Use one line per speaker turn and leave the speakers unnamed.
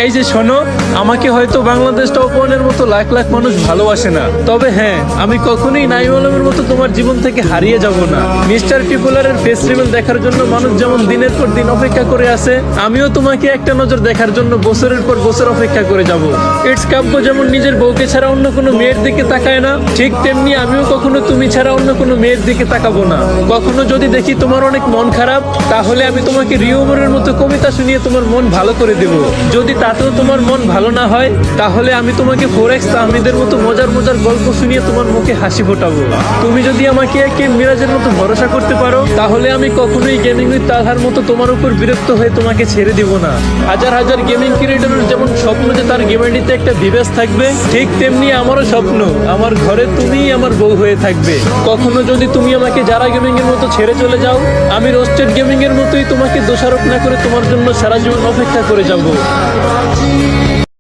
এই যে শোনো, আমাকে হয়তো বাংলাদেশ টপ ওয়ানের মতো লাখ লাখ মানুষ ভালোবাসে না, তবে হ্যাঁ, আমি কখনোই নাইম আলমের মতো তোমার জীবন থেকে হারিয়ে যাব না। মিস্টার ট্রিপলারের ফেস রিভিল দেখার জন্য মানুষ যেমন দিনের পর দিন অপেক্ষা করে আছে, আমিও তোমাকে একটা নজর দেখার জন্য বছরের পর বছর অপেক্ষা করে যাব। ইটস কাব্য যেমন নিজের বউকে ছাড়া অন্য কোনো মেয়ের দিকে তাকায় না, ঠিক তেমনি আমিও কখনো তুমি ছাড়া অন্য কোনো মেয়ের দিকে তাকাবো না। কখনো যদি দেখি তোমার অনেক মন খারাপ, তাহলে আমি তোমাকে রিওমরের মতো কবিতা শুনিয়ে তোমার মন ভালো করে দেব। যদি তাতেও তোমার মন ভালো না হয়, তাহলে আমি তোমাকে ফোরেক্স তাহমিদের মতো মজার মজার গল্প শুনিয়ে তোমার মুখে হাসি ফোটাবো। তুমি যদি আমাকে কে মিরাজের মতো ভরসা করতে পারো, তাহলে আমি কখনোই গেমিং উইথ তালহার মতো তোমার উপর বিরক্ত হয়ে তোমাকে ছেড়ে দিব না। হাজার হাজার গেমিং ক্রিয়েটরের যেমন স্বপ্ন যে তার গেমারিতে একটা বিবেশ থাকবে, ঠিক তেমনি আমারও স্বপ্ন আমার ঘরে তুমিই আমার বউ হয়ে থাকবে। কখনো যদি তুমি আমাকে যারা গেমিং এর মতো ছেড়ে চলে যাও, আমি রোস্টেড গেমিং এর মতোই তোমাকে দোষারোপ না করে তোমার জন্য সারা জীবন অপেক্ষা করে যাব।